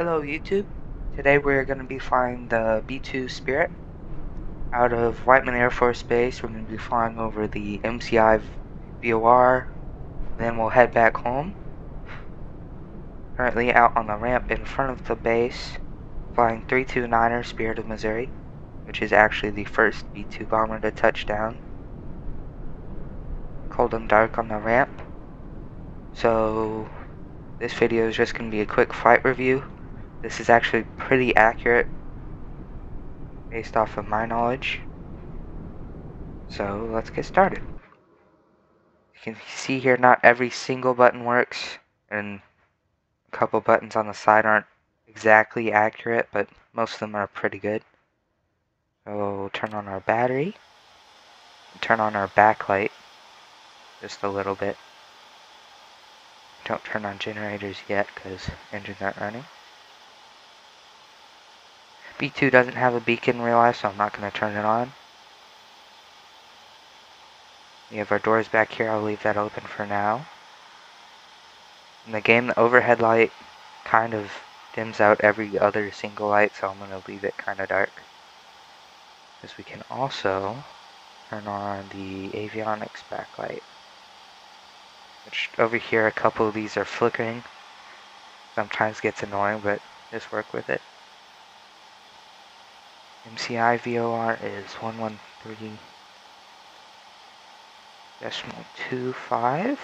Hello YouTube. Today we're going to be flying the B-2 Spirit out of Whiteman Air Force Base. We're going to be flying over the MCI VOR, then we'll head back home. Currently out on the ramp in front of the base, flying 329er Spirit of Missouri, which is actually the first B-2 bomber to touch down. Cold and dark on the ramp. So this video is just going to be a quick flight review. This is actually pretty accurate based off of my knowledge. So let's get started. You can see here not every single button works, and a couple buttons on the side aren't exactly accurate, but most of them are pretty good. So we'll turn on our battery, turn on our backlight just a little bit. Don't turn on generators yet because engines aren't running. B-2 doesn't have a beacon in real life, so I'm not going to turn it on. We have our doors back here. I'll leave that open for now. In the game, the overhead light kind of dims out every other single light, so I'm going to leave it kind of dark. Because we can also turn on the avionics backlight, which over here a couple of these are flickering. Sometimes gets annoying, but just work with it. MCI VOR is 113.25.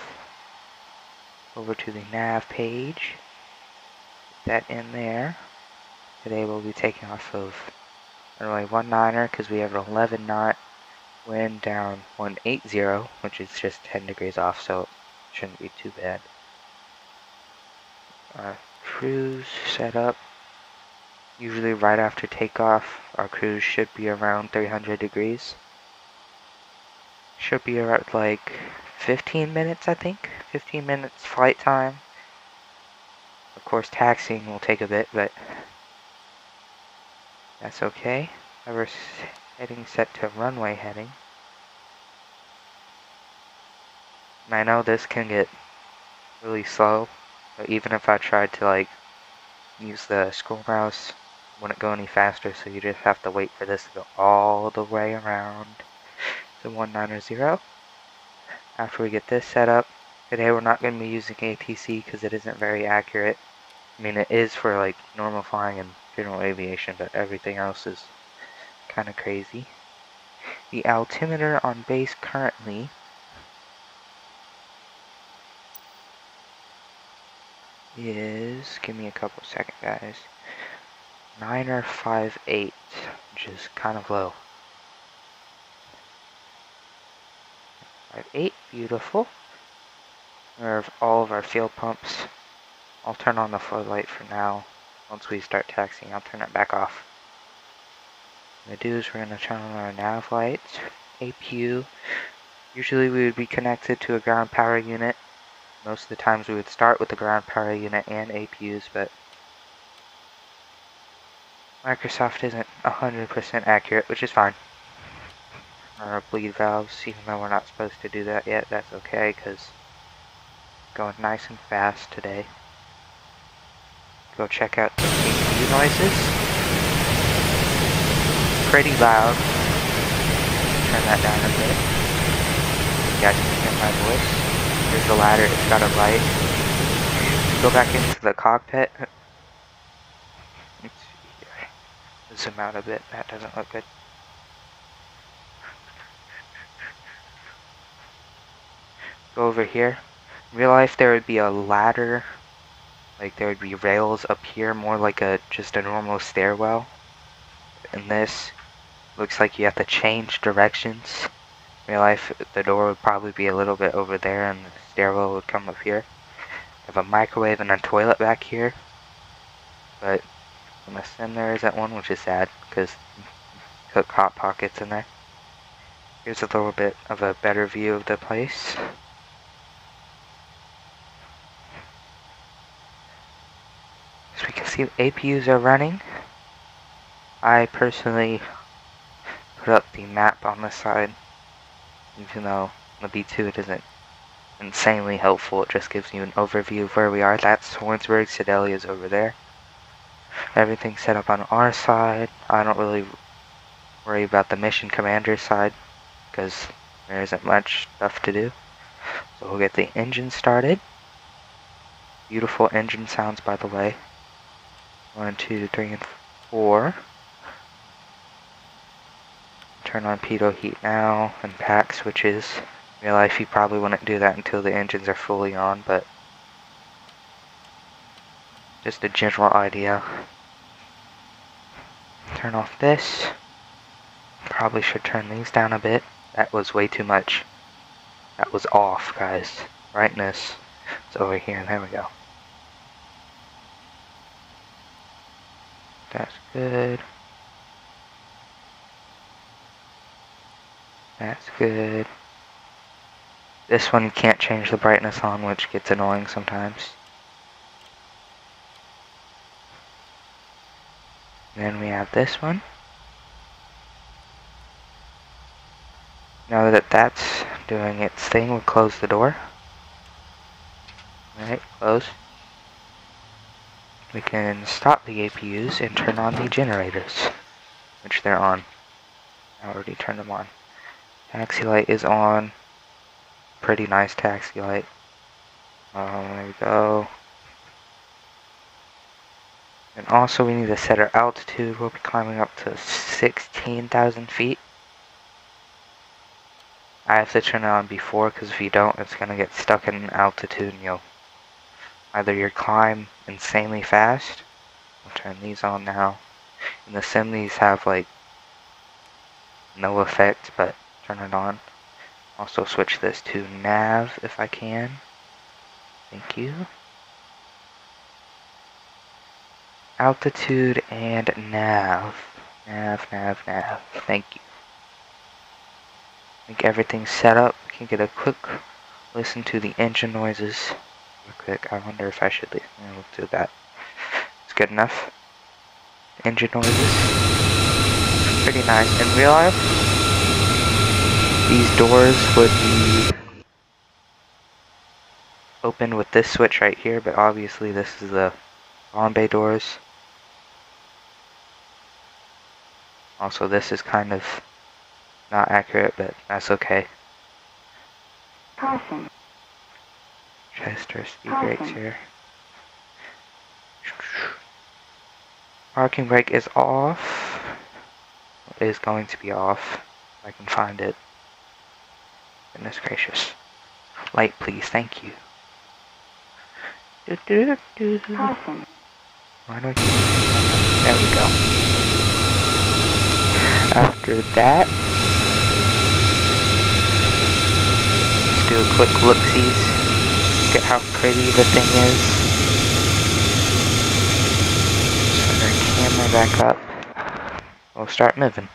Over to the nav page. Put that in there. Today we'll be taking off of runway 19er because we have an 11 knot wind down 180, which is just 10 degrees off, so it shouldn't be too bad. Our cruise setup. Usually right after takeoff, our cruise should be around 300 degrees. Should be around like 15 minutes, I think. 15 minutes flight time. Of course, taxiing will take a bit, but that's okay. Our heading set to runway heading. And I know this can get really slow, but even if I tried to use the scroll mouse, it wouldn't go any faster, so you just have to wait for this to go all the way around to 190. After we get this set up, today we're not going to be using ATC because it isn't very accurate. I mean, it is for normal flying and general aviation, but everything else is kind of crazy. The altimeter on base currently is, give me a couple seconds guys, 958, which is kind of low. 58, beautiful. We have all of our fuel pumps. I'll turn on the floodlight for now. Once we start taxiing, I'll turn it back off. What we're going to do is we're going to turn on our nav lights, APU. Usually we would be connected to a ground power unit. Most of the times we would start with the ground power unit and APUs, but Microsoft isn't 100% accurate, which is fine. Our bleed valves, even though we're not supposed to do that yet, that's okay, because it's going nice and fast today. Go check out the APU noises. Pretty loud. Turn that down a bit. You guys can hear my voice. There's the ladder, it's got a light. Go back into the cockpit. Let's see here. Zoom out a bit, that doesn't look good. Go over here. In real life there would be a ladder, there would be rails up here, more like just a normal stairwell. And this looks like you have to change directions. In real life the door would probably be a little bit over there and the stairwell would come up here. I have a microwave and a toilet back here, but on the sim there isn't one, which is sad because cook hot pockets in there. Here's a little bit of a better view of the place. As we can see, APUs are running. I personally put up the map on this side, even though the B-2 it isn't insanely helpful. It just gives you an overview of where we are. That's Warrensburg, Sedelia's over there. Everything's set up on our side. I don't really worry about the mission commander's side because there isn't much stuff to do. So we'll get the engine started. Beautiful engine sounds, by the way. 1, 2, 3, and 4. Turn on pitot heat now and pack switches. In real life, you probably wouldn't do that until the engines are fully on, but just a general idea. Turn off this. Probably should turn these down a bit. That was way too much. That was off, guys. Brightness is over here. There we go. That's good. That's good. This one you can't change the brightness on, which gets annoying sometimes. Then we have this one. Now that that's doing its thing, we'll close the door. Alright, close. We can stop the APUs and turn on the generators, which they're on. I already turned them on. Taxi light is on. Pretty nice taxi light. There we go. And also we need to set our altitude. We'll be climbing up to 16,000 feet. I have to turn it on before, because if you don't, it's going to get stuck in altitude and you'll either your climb insanely fast. I'll turn these on now. And the sim, these have like no effect, but turn it on. Also switch this to nav if I can. Thank you. Altitude and nav. Nav. Thank you. I think everything's set up. We can get a quick listen to the engine noises. Real quick, I wonder if I should leave. We'll do that. It's good enough. Engine noises. Pretty nice. In real life, these doors would be open with this switch right here, but obviously this is the bomb bay doors. Also, this is kind of not accurate, but that's okay. Caution. Chester speed brakes here. Parking brake is off. It is going to be off. If I can find it. Goodness gracious. Light, please. Thank you. Caution. Why don't you? There we go. After that, let's do a quick look-sees. Look at how pretty the thing is. Turn our camera back up. We'll start moving.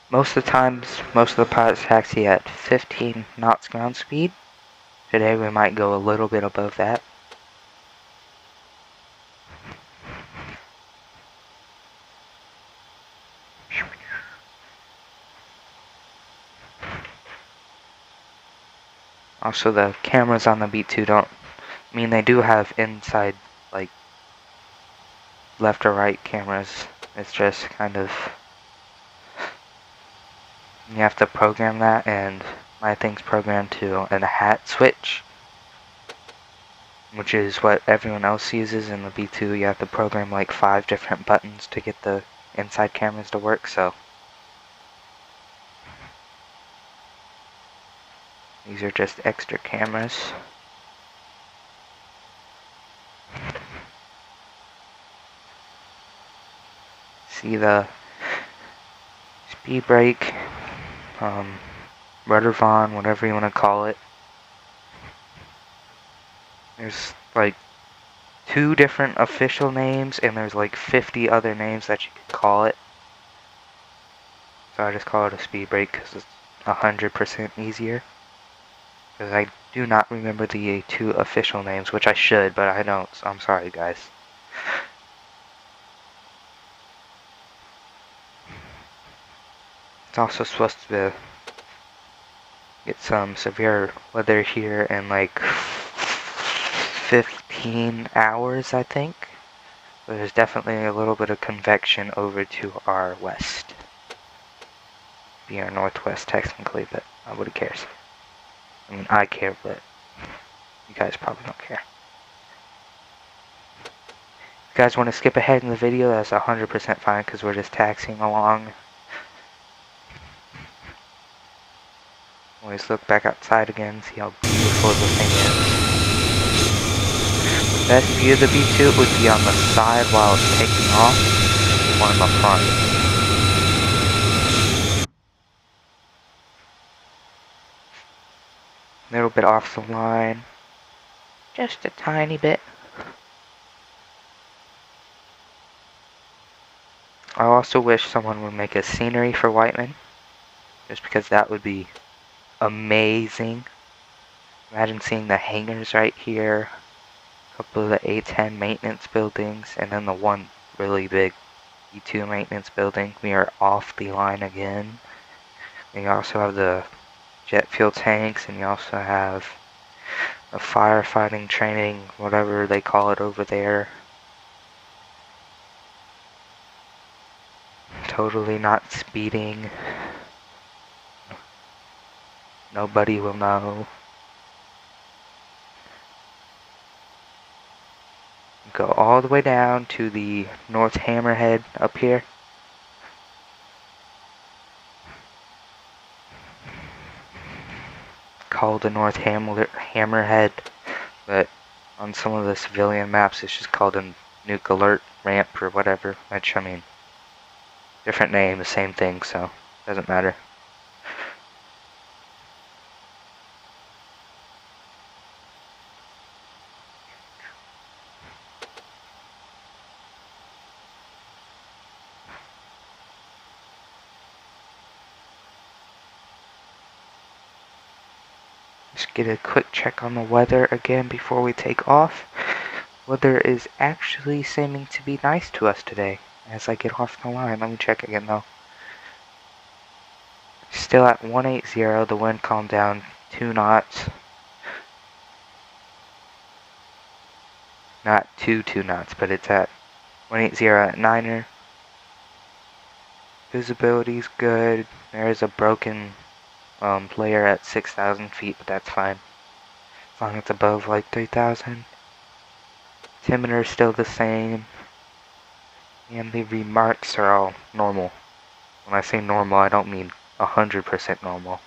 Most of the times, most of the pilots taxi at 15 knots ground speed. Today we might go a little bit above that. Also, the cameras on the B-2 don't, I mean, they do have inside, like, left or right cameras. It's just kind of, you have to program that, and my thing's programmed to a hat switch, which is what everyone else uses in the B-2. You have to program like 5 different buttons to get the inside cameras to work, so these are just extra cameras. See the speed brake, rudder vaughn, whatever you want to call it. There's like 2 different official names, and there's like 50 other names that you can call it. So I just call it a speed brake because it's 100% easier. Because I do not remember the 2 official names, which I should, but I don't, so I'm sorry guys. It's also supposed to get some severe weather here in like 15 hours, I think. But there's definitely a little bit of convection over to our west. Be our northwest technically, but nobody cares. I mean, I care, but you guys probably don't care. If you guys want to skip ahead in the video, that's 100% fine because we're just taxiing along. Always look back outside again, see how beautiful the thing is. The best view of the B-2 would be on the side while it's taking off, or in the front. A little bit off the line. Just a tiny bit. I also wish someone would make a scenery for Whiteman, just because that would be amazing. Imagine seeing the hangars right here, a couple of the A-10 maintenance buildings, and then the one really big B-2 maintenance building. We are off the line again. And you also have the jet fuel tanks, and you also have a firefighting training, whatever they call it over there. Totally not speeding. Nobody will know. Go all the way down to the North Hammerhead up here. Called the North Hammerhead, but on some of the civilian maps it's just called a nuke alert ramp or whatever, which I mean, different name, the same thing, so doesn't matter. Just get a quick check on the weather again before we take off. Weather is actually seeming to be nice to us today as I get off the line. Let me check again though. Still at 180, the wind calmed down 2 knots. Not 2 knots, but it's at 180 at 9er. Visibility's good. There is a broken player at 6,000 feet, but that's fine. As long as it's above like 3,000. Altimeter's still the same. And the remarks are all normal. When I say normal, I don't mean 100% normal.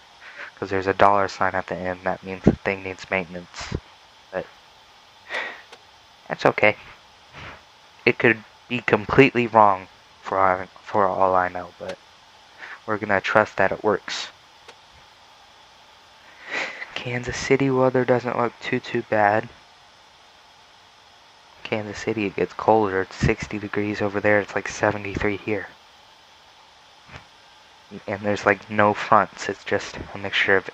Because there's a $sign at the end. That means the thing needs maintenance. But that's okay. It could be completely wrong for all I know, but we're gonna trust that it works. Kansas City weather doesn't look too bad. Kansas City, it gets colder. It's 60 degrees over there. It's like 73 here. And there's like no fronts. It's just a mixture of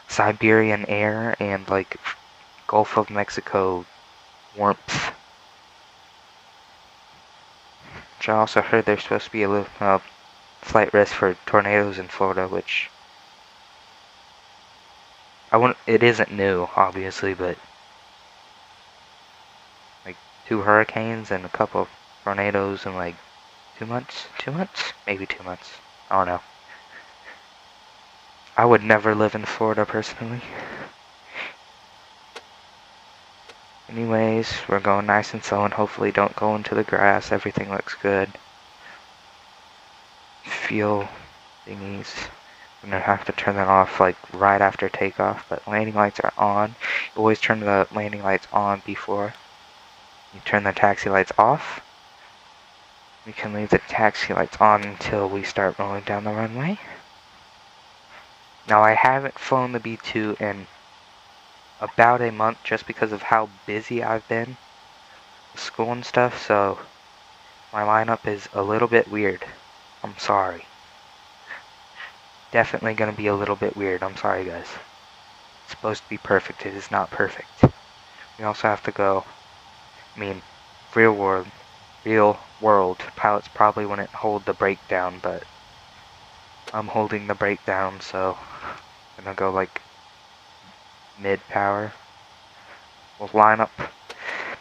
Siberian air and like Gulf of Mexico warmth. Which I also heard there's supposed to be a little flight risk for tornadoes in Florida, which it isn't new, obviously, but like 2 hurricanes and a couple of tornadoes in like 2 months? 2 months? Maybe 2 months. I don't know. I would never live in Florida personally. Anyways, we're going nice and slow and hopefully don't go into the grass. Everything looks good. Fuel thingies. I'm gonna have to turn that off like right after takeoff, but landing lights are on. You always turn the landing lights on before you turn the taxi lights off. We can leave the taxi lights on until we start rolling down the runway. Now I haven't flown the B-2 in about a month just because of how busy I've been with school and stuff, so my lineup is a little bit weird. I'm sorry. Definitely gonna be a little bit weird. I'm sorry, guys. It's supposed to be perfect. It is not perfect. We also have to go. I mean, real world pilots probably wouldn't hold the brake down, but I'm holding the brake down, so I'm gonna go like mid-power. We'll line up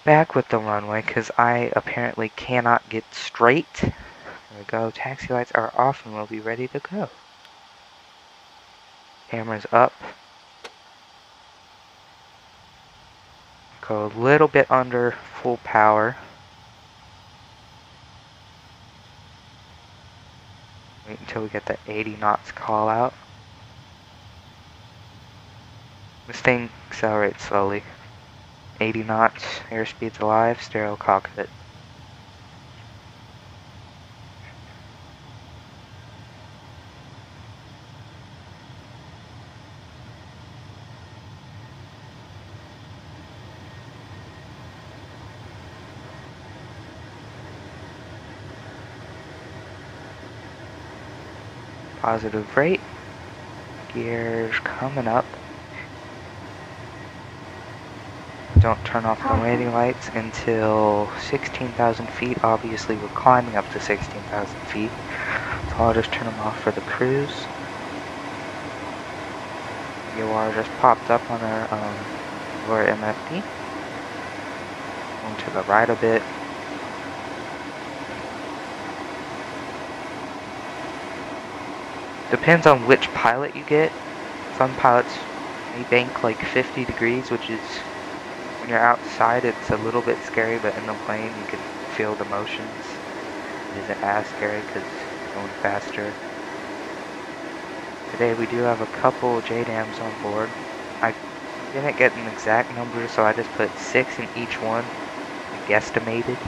back with the runway because I apparently cannot get straight. There we go. Taxi lights are off and we'll be ready to go. Camera's up. Go a little bit under full power. Wait until we get the 80 knots call out. This thing accelerates slowly. 80 knots, airspeed's alive, stereo cockpit. Positive rate. Gears coming up. Don't turn off the landing lights until 16,000 feet. Obviously, we're climbing up to 16,000 feet. So I'll just turn them off for the cruise. VOR just popped up on our VOR MFD. Going to the right a bit. Depends on which pilot you get. Some pilots may bank like 50 degrees, which is, when you're outside, it's a little bit scary, but in the plane you can feel the motions. It isn't as scary because it's going faster. Today we do have a couple JDAMs on board. I didn't get an exact number, so I just put 6 in each one, guesstimated.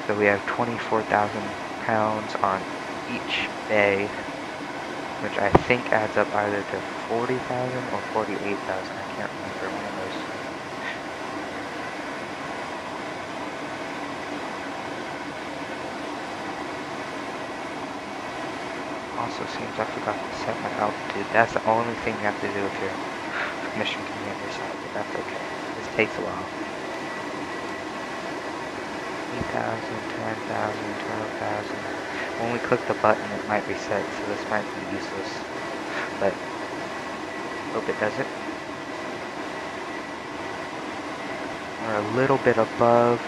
So we have 24,000 pounds on each bay, which I think adds up either to 40,000 or 48,000. I can't remember one of those. Also seems I forgot to set my altitude. That's the only thing you have to do if you're mission commander side, but that's okay. This takes a while. 8,000, 10,000, 12,000. When we click the button, it might reset, so this might be useless. But hope it doesn't. We're a little bit above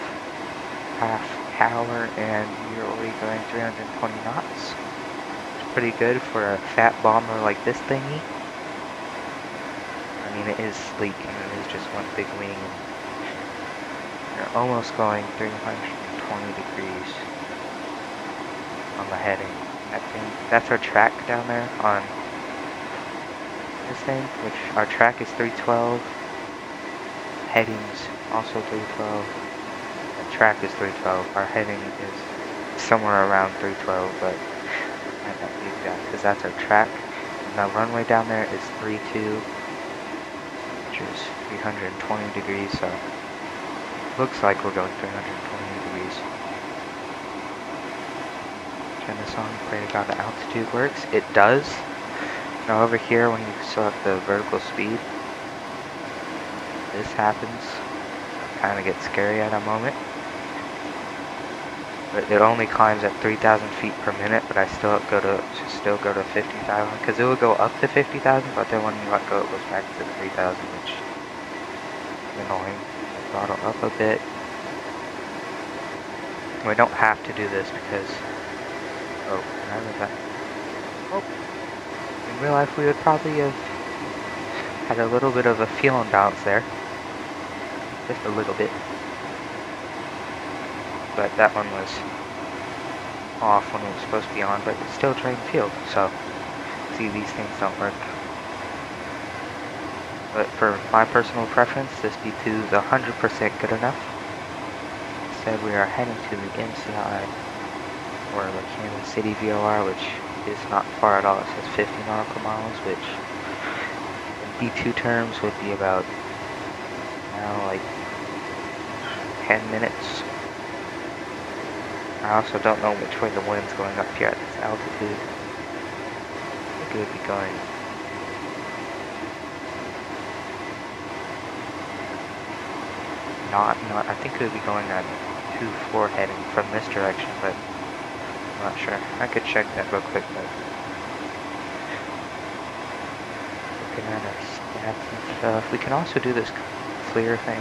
half power, and we're already going 320 knots. It's pretty good for a fat bomber like this thingy. I mean, it is sleek, and it is just one big wing. You're almost going 320 degrees on the heading. That's our track down there on this thing, which our track is 312. Heading's also 312. The track is 312. Our heading is somewhere around 312, but I might not be exact because that's our track. And the runway down there is 32, which is 320 degrees, so looks like we're going 320 degrees. Turn this on, pray to God the altitude works. It does. Now over here, when you select the vertical speed, this happens. Kind of gets scary at a moment. But it only climbs at 3,000 feet per minute, but I still go to 50,000, because it will go up to 50,000, but then when you let go, it goes back to 3,000, which is annoying. Throttle up a bit. We don't have to do this because, oh, how did that? Oh, in real life we would probably have had a little bit of a fuel imbalance there, just a little bit. But that one was off when it was supposed to be on, but it's still drained fuel, so see, these things don't work. But for my personal preference, this B-2 is 100% good enough. Instead, we are heading to the MCI, or the Kansas City VOR, which is not far at all. It says 50 nautical miles, which in B-2 terms would be about, like 10 minutes. I also don't know which way the wind's going up here at this altitude. I think it would be going not, I think it would be going at 2-4 heading from this direction, but I'm not sure. I could check that real quick though. looking at our stats and stuff. We can also do this clear thing.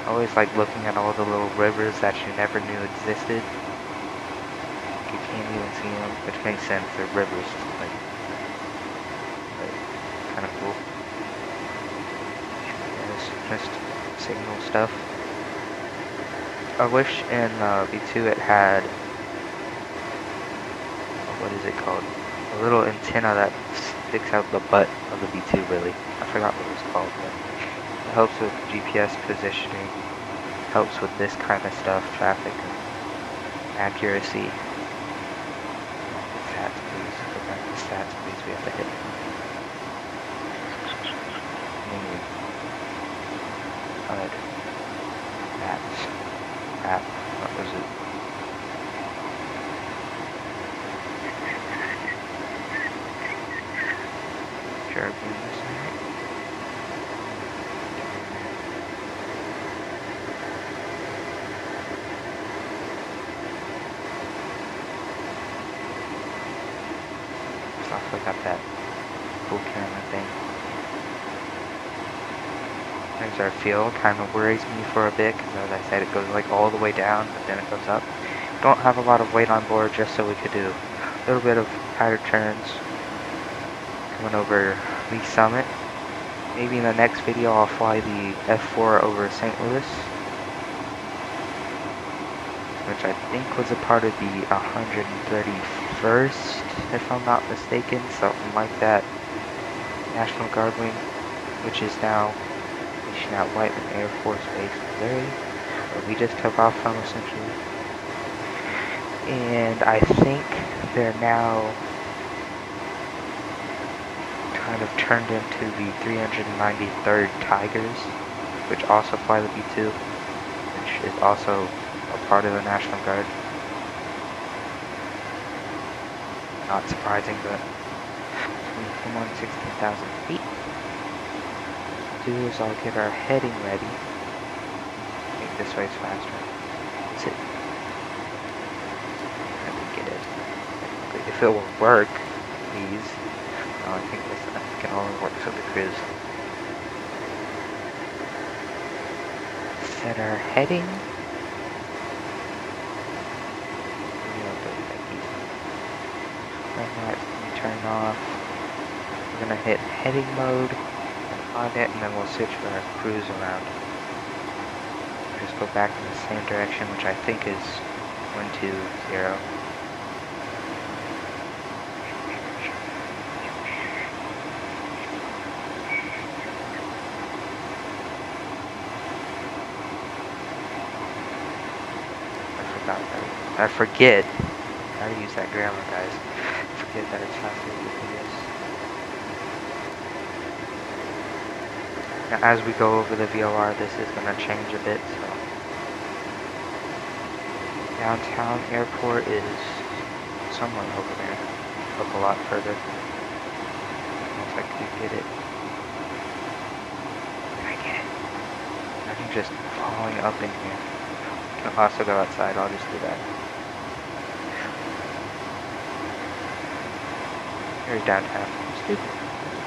I always like looking at all the little rivers that you never knew existed. You can't even see them, which makes sense. They're rivers, like, but kind of cool. Yeah, it's just signal stuff. I wish in B2 it had, what is it called? A little antenna that sticks out the butt of the B2, really. I forgot what it was called, but it helps with GPS positioning, helps with this kind of stuff, traffic and accuracy. Stats, please. Go back to stats, please. We have to hit. HUD. Maps. App. What was it? Sure, I'm doing this right. So I got that cool camera thing. There's our field. Kind of worries me for a bit because, as I said, it goes like all the way down, but then it goes up. Don't have a lot of weight on board, just so we could do a little bit of higher turns. Coming over Lee Summit. Maybe in the next video I'll fly the F4 over St. Louis, which I think was a part of the 131st, if I'm not mistaken, something like that. National Guard Wing, which is now stationed at Whiteman Air Force Base, Missouri, where we just took off from, essentially. And I think they're now kind of turned into the 393rd Tigers, which also fly the B-2, which is also a part of the National Guard. Not surprising, but we come on 16,000 feet. Do is I'll get our heading ready. I think this way is faster. That's it. I think it is. If it will work, please. No, I think this can only work for the cruise. Set our heading. Right now it's going to turn off. We're going to hit heading mode and on it, and then we'll switch our cruise around. Just go back in the same direction, which I think is 120. I forget how to use that grammar, guys. I forget that it's faster to do this. Now, as we go over the VOR, this is going to change a bit, so. Downtown airport is somewhere over there. Up a lot further. I don't know if I could get it. Can I get it? I'm just falling up in here. I can also go outside, I'll just do that. Here's downtown. Stupid.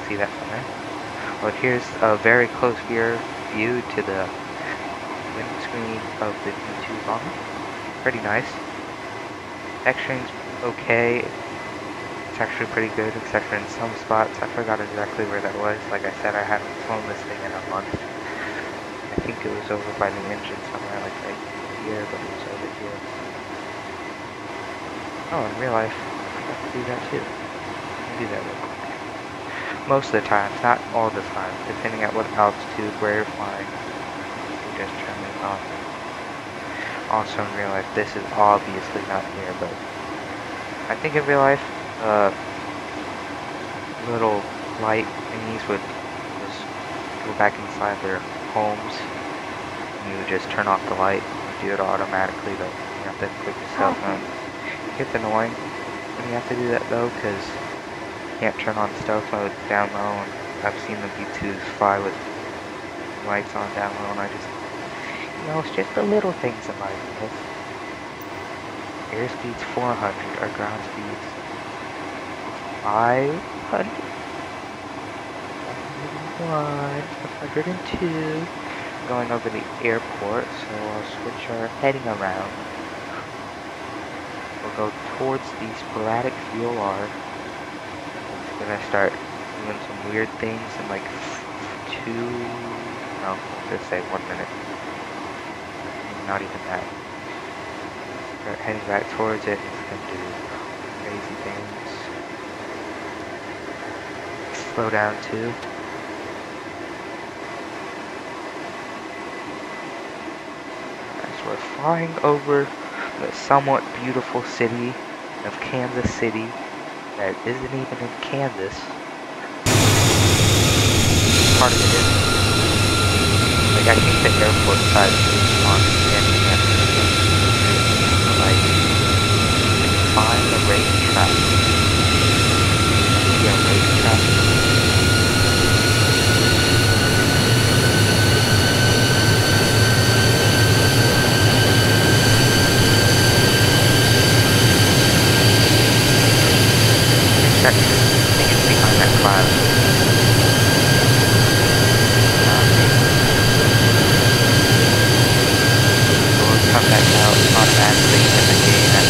See that from there. Well, here's a very close view to the windscreen of the B-2 bomber. Pretty nice. Texturing's okay. It's actually pretty good, except for in some spots. I forgot exactly where that was. Like I said, I haven't flown this thing in a month. I think it was over by the engine somewhere, like right here, but it was over here. Oh, in real life, I forgot to do that too. Do that real quick. Most of the time, not all the time, depending on what altitude, where you're flying, you just turn this off. Also in real life, this is obviously not here, but I think in real life, little light thingies would just go back inside their homes. You would just turn off the light and do it automatically, but you have to click the stealth mode. It gets annoying when you have to do that though, because can't turn on stealth mode down low, and I've seen the B-2s fly with lights on down low, and I just, it's just the little things in life. Airspeed's 400, our ground speed's 500, 101, 102. Going over the airport, so I'll switch our heading around. We'll go towards the sporadic VOR. It's gonna start doing some weird things in like we'll just say 1 minute. Not even that. Start heading back towards it, it's gonna do crazy things. Slow down too. As we're flying over the somewhat beautiful city of Kansas City that isn't even in Kansas. Part of it is. Like, I think the airport side is on Kansas. Like, find the racetrack. See a racetrack. I think it's behind that cloud. So let's come back out automatically in the game as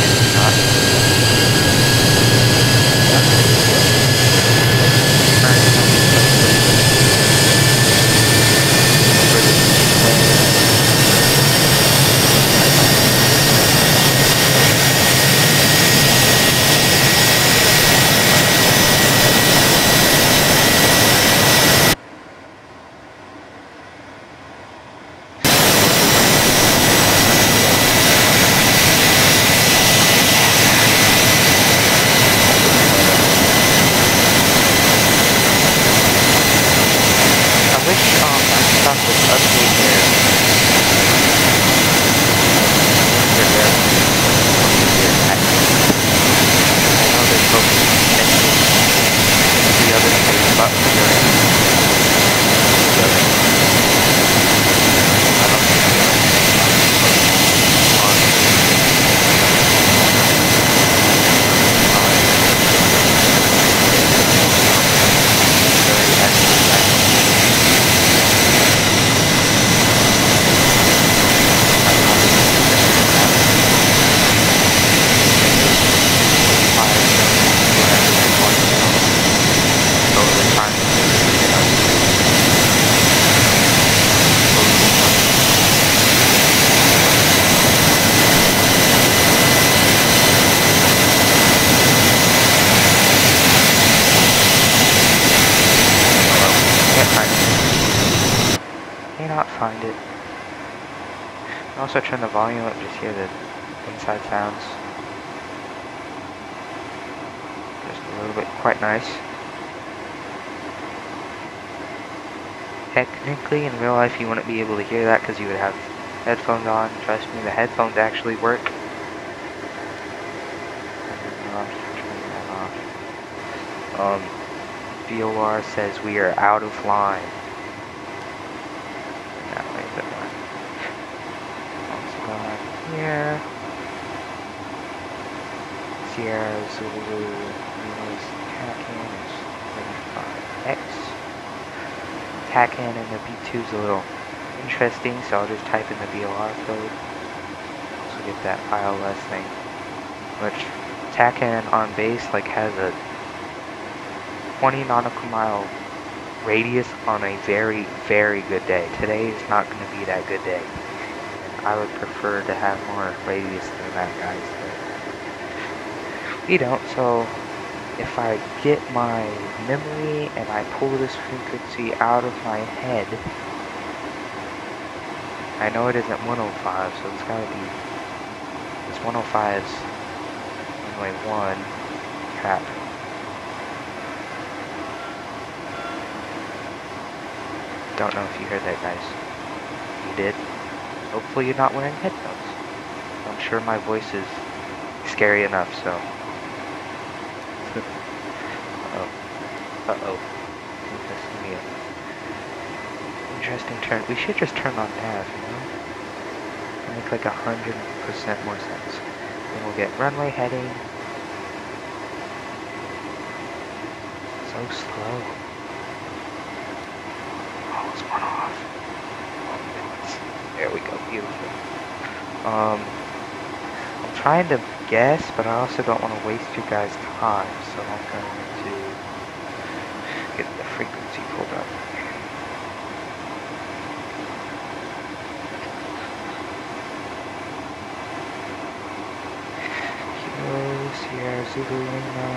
it's not. Find it. Also turn the volume up, just hear the inside sounds. Just a little bit, quite nice. Technically, in real life, you wouldn't be able to hear that because you would have headphones on. Trust me, the headphones actually work. Turn that off. VOR says we are out of line. Here, Sierra Zulu, TACAN is 35X. TACAN in the B2 is a little interesting, so I'll just type in the VOR code. So get that ILS thing. Which TACAN on base like has a 20 nautical mile radius on a very, very good day. Today is not going to be that good day. I would prefer to have more radius than that, guys, but we don't, so if I get my memory and I pull this frequency out of my head, I know it isn't 105, so it's gotta be, this 105's only one, crap. Don't know if you heard that, guys. You did? Hopefully you're not wearing headphones. I'm sure my voice is scary enough, so. Uh-oh. Interesting turn. We should just turn on nav, you know? It'll make like 100% more sense. Then we'll get runway heading. So slow. Almost went off. There we go, beautiful. I'm trying to guess, but I also don't want to waste you guys' time, so I'm going to get the frequency pulled up. Kilo Sierra Zulu Lima,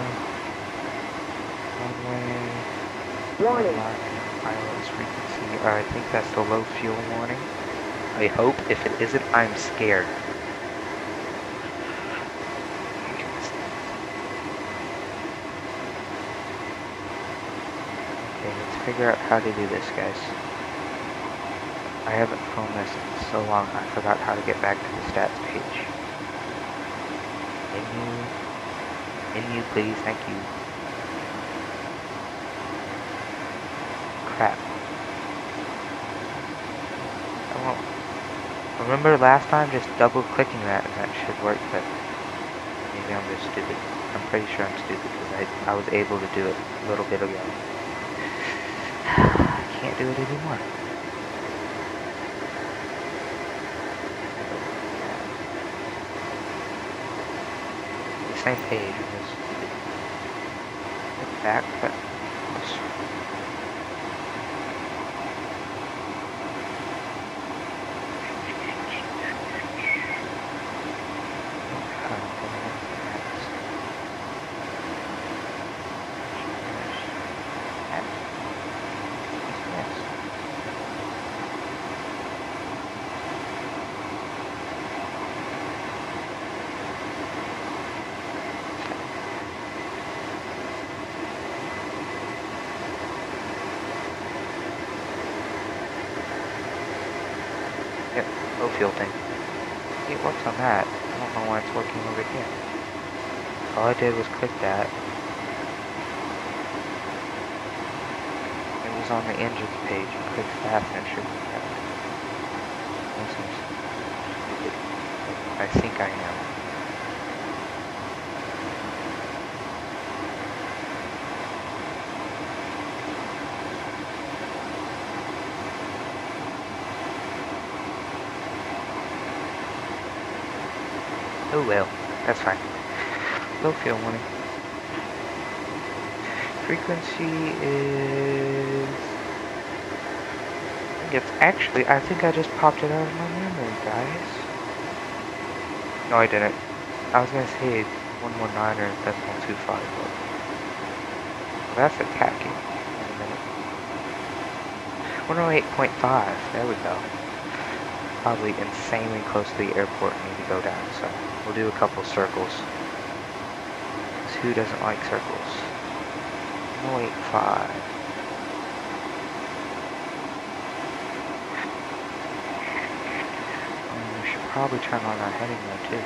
runway, Warning. ILS frequency. I think that's the low fuel warning. I hope. If it isn't, I'm scared. Okay, let's figure out how to do this, guys. I haven't filmed this in so long, I forgot how to get back to the stats page. Menu, please, thank you. Crap. I won't. Remember last time, just double clicking that and that should work, but maybe I'm just stupid. I'm pretty sure I'm stupid because I was able to do it a little bit ago. I can't do it anymore. The same page, I'm just stupid. Get back, but yep, low fuel thing. It works on that. I don't know why it's working over here. All I did was click that. It was on the engines page. You click fast and it should be that. I think I am. Oh well, that's fine. Low fuel warning. Frequency is... I think I just popped it out of my memory, guys. No, I didn't. I was gonna say 119 or decimal 25, but... Well, that's attacking. Wait a minute. 108.5, there we go. Probably insanely close to the airport and need to go down, so we'll do a couple circles. Who doesn't like circles? 108.5. We should probably turn on our heading mode too.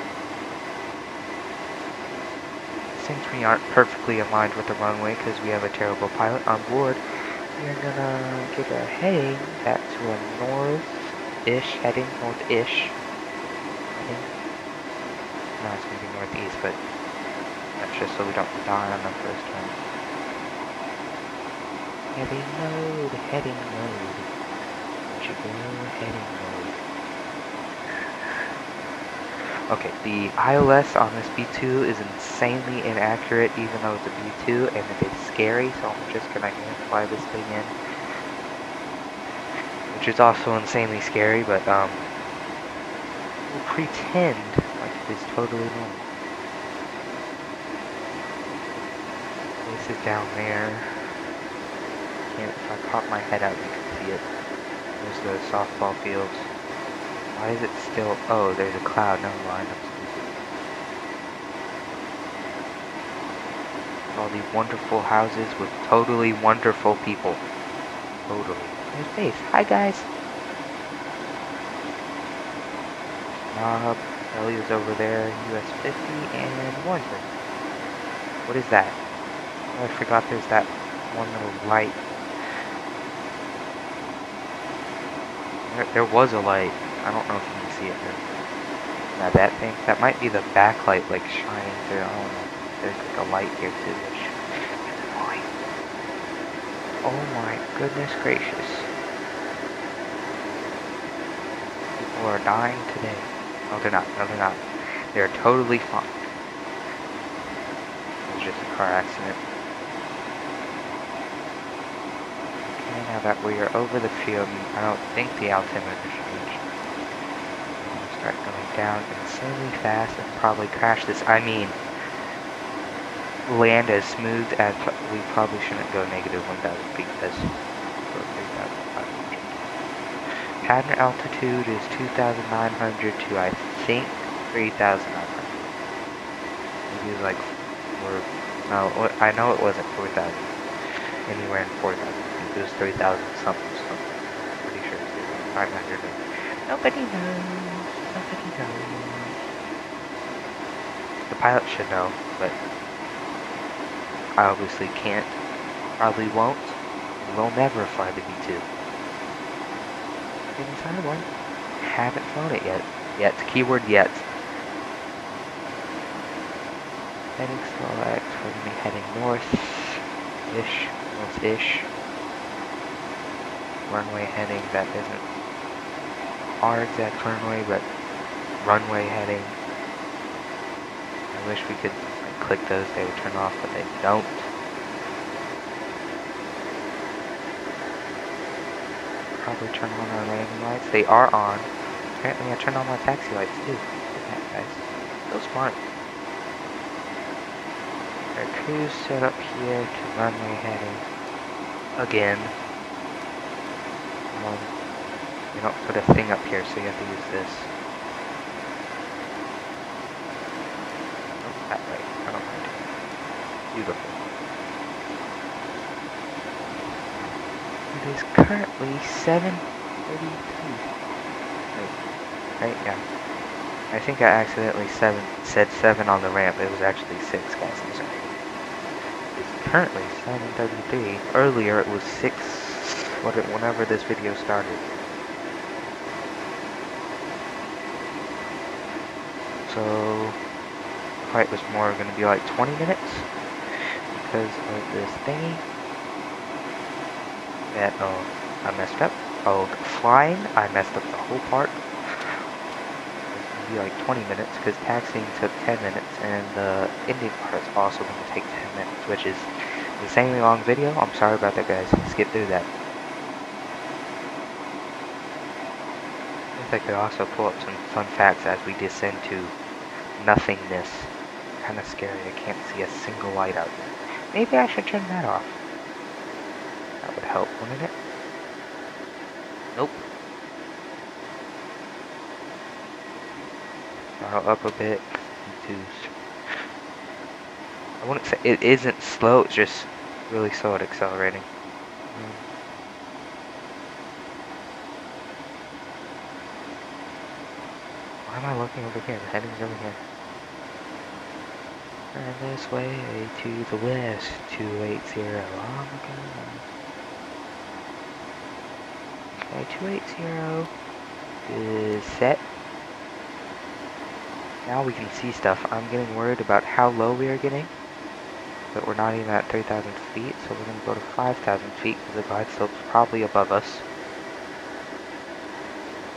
Since we aren't perfectly aligned with the runway because we have a terrible pilot on board, we're gonna get our heading back to a north-ish heading, north-ish heading. No, it's gonna be northeast, but that's just so we don't die on the first turn. Heading mode, heading mode. Where'd you go? Heading mode. Okay, the ILS on this B-2 is insanely inaccurate even though it's a B-2 and it is scary, so I'm just gonna hand fly this thing in. Which is also insanely scary, but we'll pretend like it is totally normal. This is down there. If I pop my head out you can see it. There's the softball fields. Why is it still... Oh, there's a cloud. Never mind. I'm stupid. All these wonderful houses with totally wonderful people. Totally. There's base. Hi, guys. Knob. Ellio's over there. US 50 and Warrenburg. What is that? Oh, I forgot there's that one little light. There was a light. I don't know if you can see it here. Now that thing, that might be the backlight like shining through. I don't know. There's like a light here too, which is annoying. Oh my goodness gracious. People are dying today. No, they're not. No, they're not. They're totally fine. It was just a car accident. Okay, now that we are over the field, I don't think the altimeter changed. I'm gonna start going down insanely fast and probably crash this. I mean, land as smooth as we probably shouldn't go negative 1,000 feet because we're 3,500. Pattern altitude is 2,900 to I think 3,900. Maybe like no, I know it wasn't 4,000. Anywhere in 4,000 feet. It was 3,000 something. Pretty sure it's 3,500. Nobody knows. Nobody knows. The pilot should know, but I obviously can't. Probably won't. We'll never fly the B-2. Get inside one. Haven't flown it yet. Yet. Keyword yet. Heading select. We're going to be heading north-ish. North-ish. Runway heading. That isn't our exact runway, but runway heading. I wish we could click those. They would turn off, but they don't. Probably turn on our landing lights. They are on. Apparently I turned on my taxi lights too. Look at that, guys. So smart. Our cruise set up here to runway heading. Again. You don't put a thing up here, so you have to use this. Oh, that way. I don't mind. Beautiful. It is currently 7:32. Right? Yeah. I think I accidentally said 7 on the ramp. It was actually 6, guys. I'm sorry. It's currently 7:33. Earlier it was 6, whenever this video started. So, the flight was more going to be like 20 minutes because of this thingy. That, I messed up. Oh, flying, I messed up the whole part. It's going to be like 20 minutes because taxiing took 10 minutes and the ending part is also going to take 10 minutes, which is an insanely long video. I'm sorry about that, guys. Skip through that. I think I could also pull up some fun facts as we descend to nothingness. Kind of scary. I can't see a single light out there. Maybe I should turn that off. That would help, wouldn't it? Nope. Throttle up a bit. I wouldn't say it isn't slow. It's just really slow at accelerating. Why am I looking over here? The heading's over here. Turn this way to the west, 280. Oh my god. Okay, 280 is set. Now we can see stuff. I'm getting worried about how low we are getting. But we're not even at 3,000 feet, so we're going to go to 5,000 feet because the glide slope's probably above us.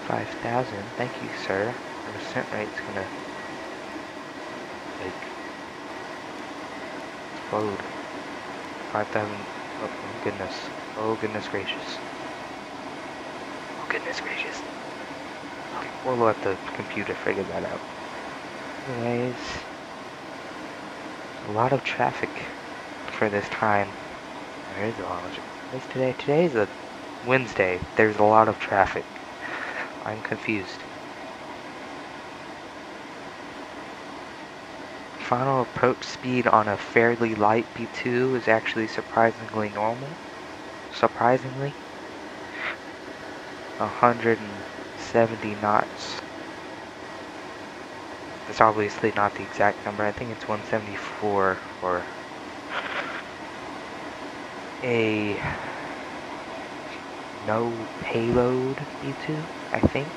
5,000, thank you, sir. The descent rate's going to, like, explode. 5,000, oh goodness. Oh goodness gracious. Oh goodness gracious. We'll let the computer figure that out. Anyways, a lot of traffic for this time. There is a lot of traffic. Today's a Wednesday. There's a lot of traffic. I'm confused. Final approach speed on a fairly light B-2 is actually surprisingly normal. Surprisingly. 170 knots. It's obviously not the exact number. I think it's 174 for a no payload B-2, I think.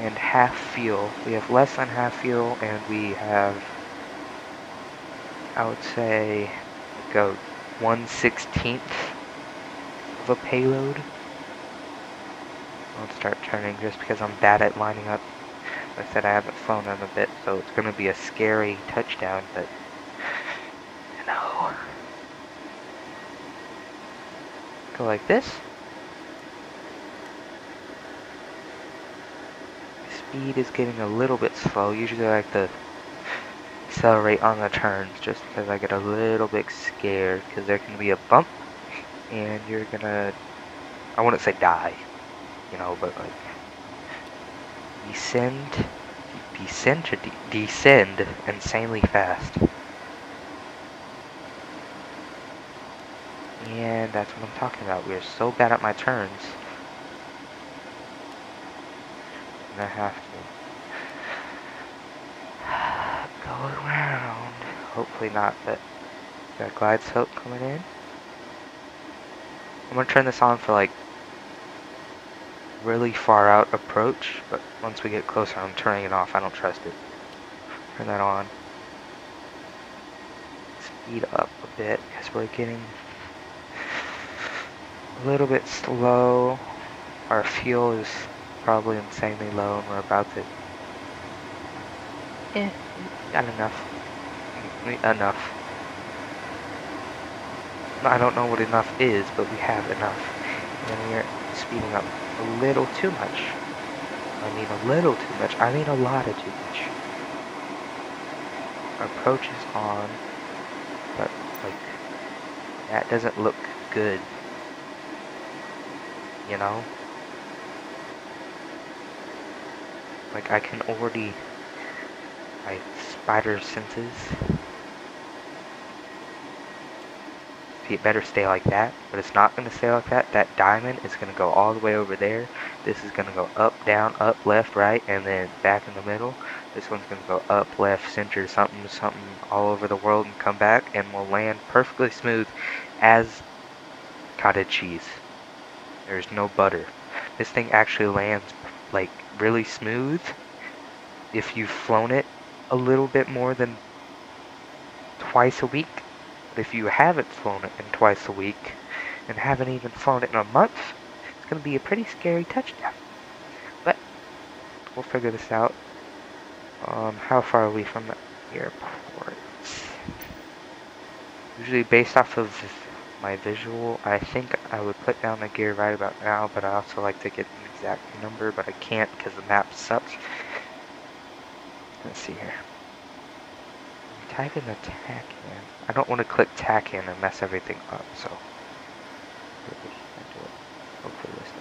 And half fuel. We have less than half fuel, and we have, I would say, go 1/16 of a payload. I'll start turning just because I'm bad at lining up. Like I said, I haven't flown in a bit, so it's going to be a scary touchdown, but you know. Go like this. Speed is getting a little bit slow. Usually I like to accelerate on the turns just because I get a little bit scared because there can be a bump and you're gonna, I wouldn't say die, you know, but like descend insanely fast. And that's what I'm talking about. We're so bad at my turns. And I have to go around. Hopefully not, but got glide slope coming in. I'm gonna turn this on for like really far out approach, but once we get closer I'm turning it off. I don't trust it. Turn that on. Speed up a bit because we're getting a little bit slow. Our fuel is probably insanely low and we're about to... got enough. Enough. I don't know what enough is, but we have enough. And we're speeding up a little too much. I mean a little too much. I mean a lot of too much. Our approach is on, but like that doesn't look good. You know? Like I can already, my spider senses. It better stay like that, but it's not going to stay like that. That diamond is going to go all the way over there. This is going to go up, down, up, left, right, and then back in the middle. This one's going to go up, left, center, something, something, all over the world and come back, and will land perfectly smooth as cottage cheese. There's no butter. This thing actually lands like really smooth if you've flown it a little bit more than twice a week. But if you haven't flown it in twice a week and haven't even flown it in a month, it's going to be a pretty scary touchdown. But we'll figure this out. How far are we from the airport? Usually based off of my visual, I think I would put down the gear right about now, but I also like to get an exact number, but I can't because the map sucks. Let's see here. Type in the tack in. I don't want to click tack in and mess everything up, so hopefully this.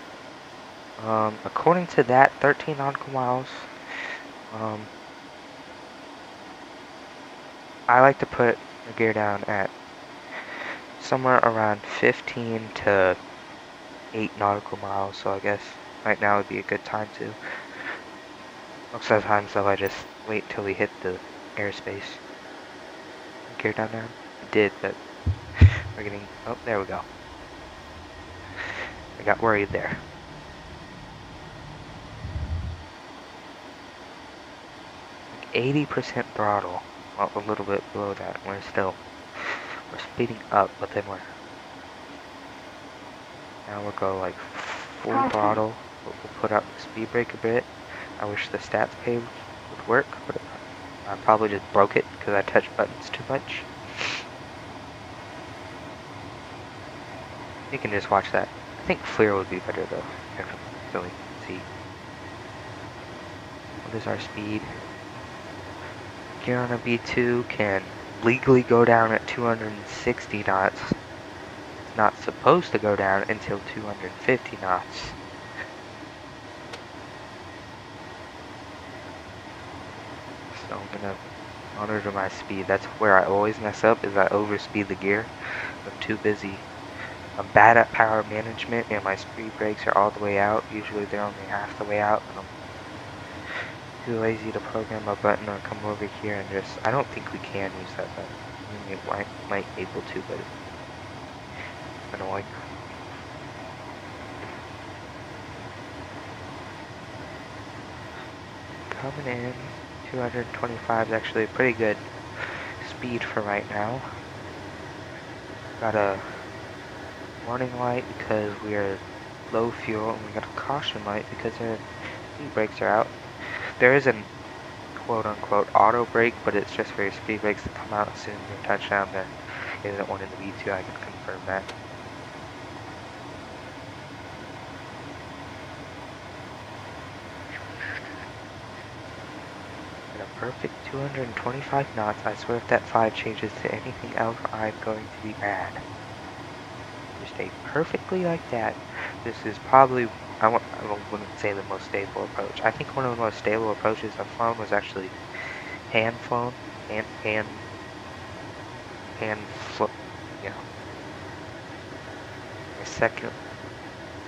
According to that, 13 nautical miles. I like to put the gear down at somewhere around 15 to 8 nautical miles, so I guess right now would be a good time to. Most of the times though, I just wait till we hit the airspace. Gear down now? It did, but we're getting, oh, there we go. I got worried there. Like 80% throttle. Well, a little bit below that. We're speeding up, but then now we'll go like full throttle. We'll put up the speed brake a bit. I wish the stats page would work, but I probably just broke it because I touched buttons too much. You can just watch that. I think FLIR would be better though, so we can see. What is our speed? Gear on a B-2 can legally go down at 260 knots. It's not supposed to go down until 250 knots. So I'm gonna monitor my speed. That's where I always mess up, is I overspeed the gear. I'm too busy. I'm bad at power management and my speed brakes are all the way out. Usually they're only half the way out, and I'm too lazy to program a button or come over here and just, I don't think we can use that button. I mean, we might be able to, but it's annoying. Coming in, 225 is actually a pretty good speed for right now. Got a warning light because we're low fuel, and we got a caution light because our speed brakes are out. There is an quote-unquote auto brake, but it's just for your speed brakes to come out as soon as you touch down. There isn't one in the B2, I can confirm that. At a perfect 225 knots, I swear if that 5 changes to anything else, I'm going to be mad. Just stay perfectly like that. This is probably, I wouldn't say the most stable approach. I think one of the most stable approaches I've flown was actually hand flown, you know. My second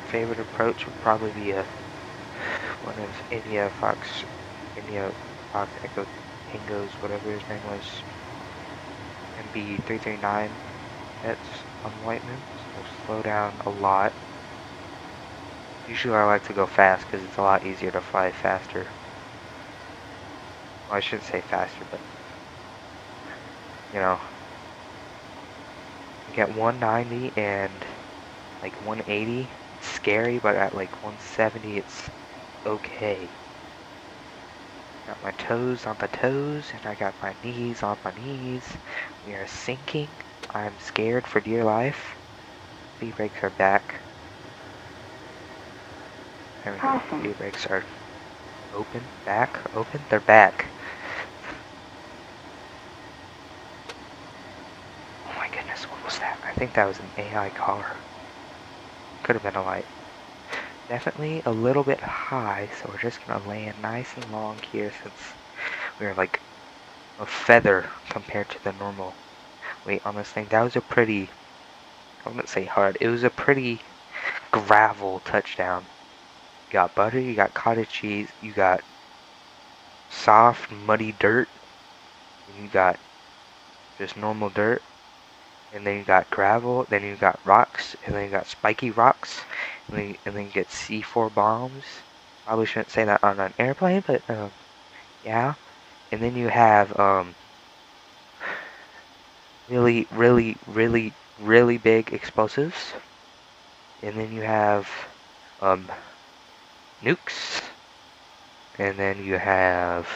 favorite approach would probably be one of India Fox Echo Tango's, whatever his name was, MB339. That's on Whiteman, so slow down a lot. Usually I like to go fast because it's a lot easier to fly faster. Well, I shouldn't say faster, but, you know, you get 190 and like 180, it's scary, but at like 170 it's okay. Got my toes on the toes, and I got my knees on my knees. We are sinking. I'm scared for dear life. Speed brakes are back. There we go. Speed brakes are open, back, open, they're back. Oh my goodness, what was that? I think that was an AI car. Could have been a light. Definitely a little bit high, so we're just gonna land nice and long here since we're like a feather compared to the normal weight on this thing. That was a pretty, I wouldn't say hard, it was a pretty gravel touchdown. You got butter, you got cottage cheese, you got soft, muddy dirt, and you got just normal dirt, and then you got gravel, then you got rocks, and then you got spiky rocks, and then you get C4 bombs. Probably shouldn't say that on an airplane, but yeah. And then you have really, really, really, really big explosives. And then you have nukes. And then you have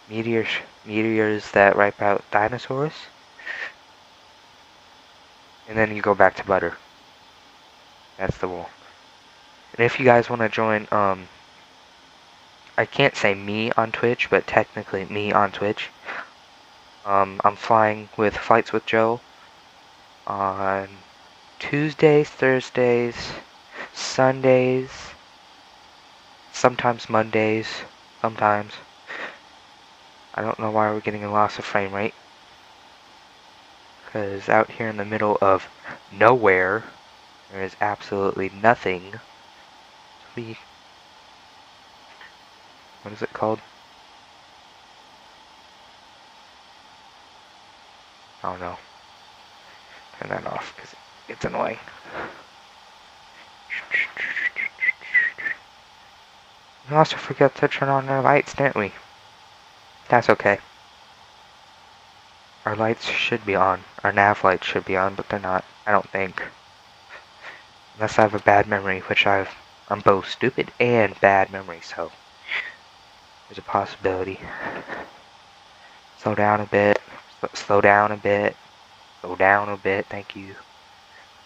meteors that wipe out dinosaurs. And then you go back to butter. That's the rule. And if you guys want to join, I can't say me on Twitch, but technically me on Twitch. I'm flying with Flights with Joe on Tuesdays, Thursdays, Sundays, sometimes Mondays, sometimes. I don't know why we're getting a loss of frame rate. Because out here in the middle of nowhere, there is absolutely nothing to be. What is it called? I don't know. Turn that off because it's annoying. We also forgot to turn on our lights, didn't we? That's okay. Our lights should be on. Our nav lights should be on, but they're not. I don't think. Unless I have a bad memory, which I'm both stupid and bad memory, so there's a possibility. Slow down a bit. Slow down a bit. Slow down a bit. Thank you.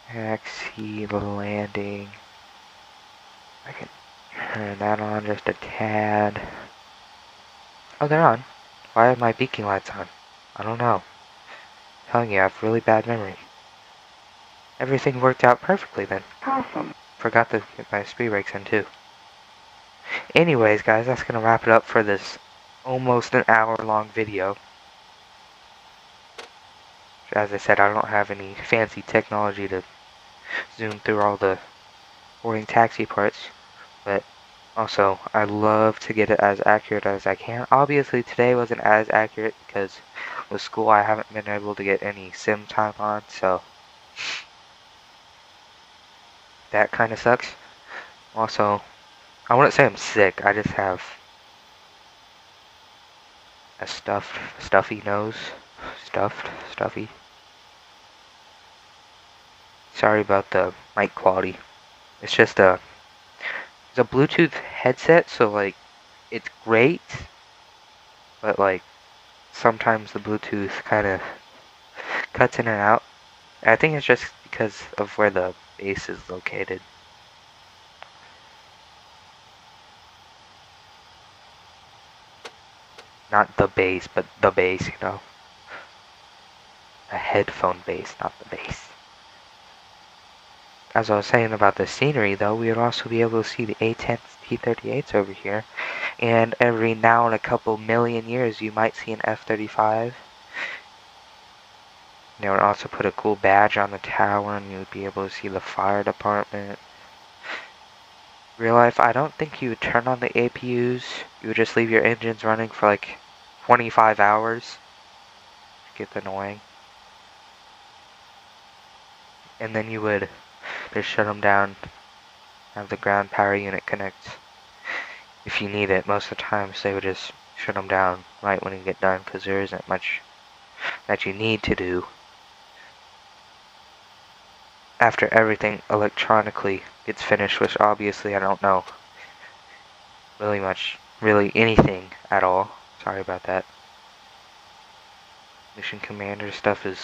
Taxi landing. I can turn that on just a tad. Oh, they're on. Why are my beacon lights on? I don't know. I'm telling you, I have really bad memory. Everything worked out perfectly then. Awesome. Forgot to get my speed brakes in too. Anyways, guys, that's gonna wrap it up for this almost an hour-long video. As I said, I don't have any fancy technology to zoom through all the boarding taxi parts, but also, I love to get it as accurate as I can. Obviously, today wasn't as accurate because with school I haven't been able to get any sim time on, so that kind of sucks. Also, I wouldn't say I'm sick, I just have a stuffy nose. Stuffy. sorry about the mic quality. It's just it's a Bluetooth headset, so like it's great, but like sometimes the Bluetooth kind of cuts in and out. I think it's just because of where the base is located. Not the base, but the base, you know. A headphone base, not the base. As I was saying about the scenery, though, we would also be able to see the A-10s, T-38s over here. And every now and a couple million years, you might see an F-35. They would also put a cool badge on the tower, and you would be able to see the fire department. Real life, I don't think you would turn on the APUs. You would just leave your engines running for like 25 hours. It gets annoying. And then you would just shut them down, have the ground power unit connect. If you need it, most of the times they would just shut them down right when you get done, because there isn't much that you need to do after everything electronically gets finished, which obviously I don't know really anything at all. Sorry about that. Mission commander stuff is,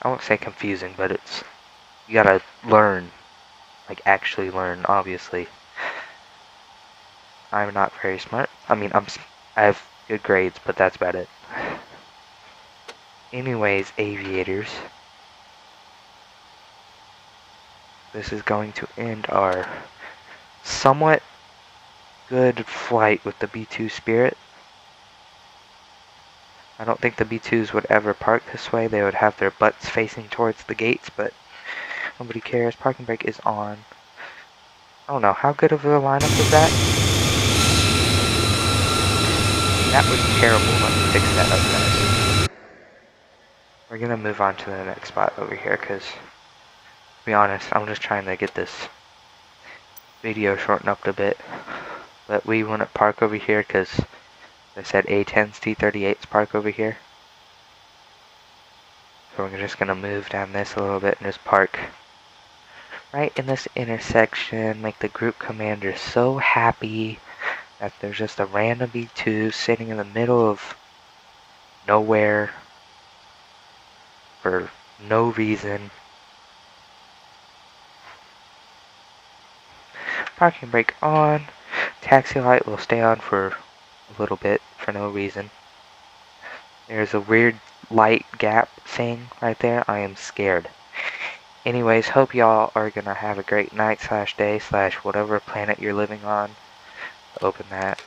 I won't say confusing, but it's, you gotta learn, like actually learn, obviously. I'm not very smart. I mean, I have good grades, but that's about it. Anyways, aviators, this is going to end our somewhat good flight with the B-2 Spirit. I don't think the B-2s would ever park this way. They would have their butts facing towards the gates, but nobody cares. Parking brake is on. I don't know, how good of a lineup was that? That was terrible. Let me fix that up, guys. We're gonna move on to the next spot over here, because, to be honest, I'm just trying to get this video shortened up a bit. But we want to park over here, because I said A-10s, T-38s park over here. So we're just gonna move down this a little bit and just park right in this intersection, make the group commander so happy that there's just a random B-2 sitting in the middle of nowhere for no reason. Parking brake on. Taxi light will stay on for a little bit for no reason. There's a weird light gap thing right there. I am scared. Anyways, hope y'all are gonna have a great night slash day slash whatever planet you're living on. Open that.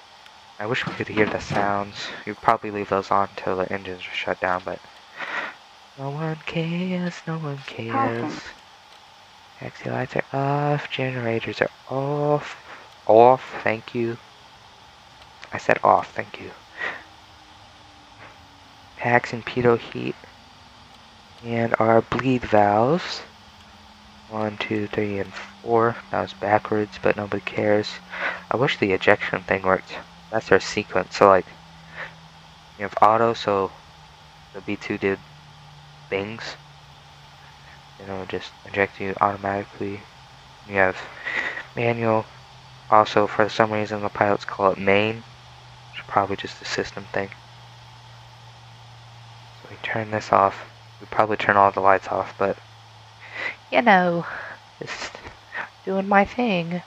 I wish we could hear the sounds. You'd probably leave those on until the engines are shut down, but no one cares, no one cares. Taxi lights are off, generators are off. Off, thank you. I said off, thank you. Packs and pitot heat. And our bleed valves. 1, 2, 3, and 4. That was backwards, but nobody cares. I wish the ejection thing worked. That's our sequence. So like, you have auto, so the B-2 did things. You know, just eject you automatically. You have manual. Also, for some reason, the pilots call it main, which is probably just a system thing. So we turn this off. We probably turn all the lights off, but you know, just doing my thing.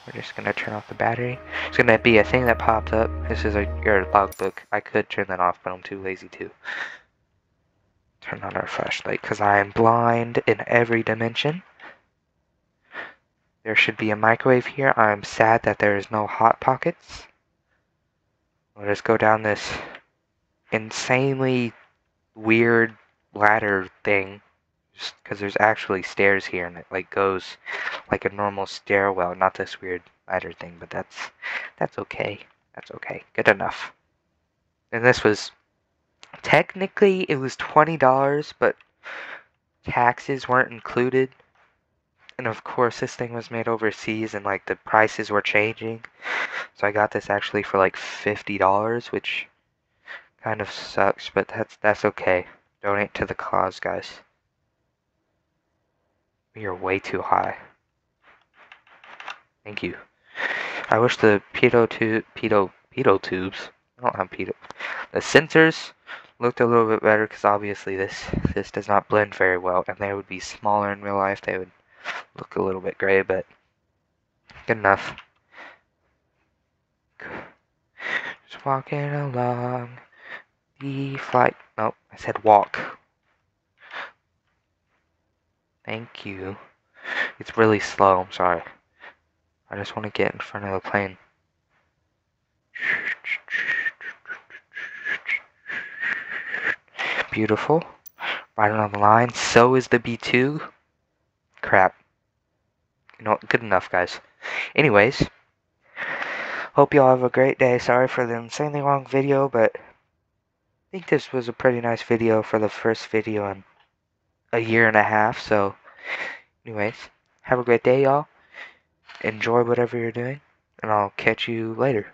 We're just gonna turn off the battery. It's gonna be a thing that popped up. This is your logbook. I could turn that off, but I'm too lazy to. Turn on our flashlight, because I am blind in every dimension. There should be a microwave here. I'm sad that there is no hot pockets. We'll just go down this insanely weird ladder thing, just because there's actually stairs here, and it like goes like a normal stairwell, not this weird ladder thing, but that's okay. That's okay. Good enough. And this was, technically it was $20, but taxes weren't included. And of course this thing was made overseas and like the prices were changing. So I got this actually for like $50, which kind of sucks, but that's okay. Donate to the cause, guys. We are way too high. Thank you. I wish the pedo tubes. I don't have pedo. The sensors looked a little bit better because obviously this does not blend very well, and they would be smaller in real life. They would look a little bit gray, but good enough. Just walking along the flight. Nope, I said walk. Thank you. It's really slow. I'm sorry. I just want to get in front of the plane. Beautiful. Right on the line. So is the B-2. Crap. You know, good enough, guys. Anyways, hope y'all have a great day. Sorry for the insanely long video, but I think this was a pretty nice video for the first video in a year and a half. So, anyways, have a great day, y'all. Enjoy whatever you're doing, and I'll catch you later.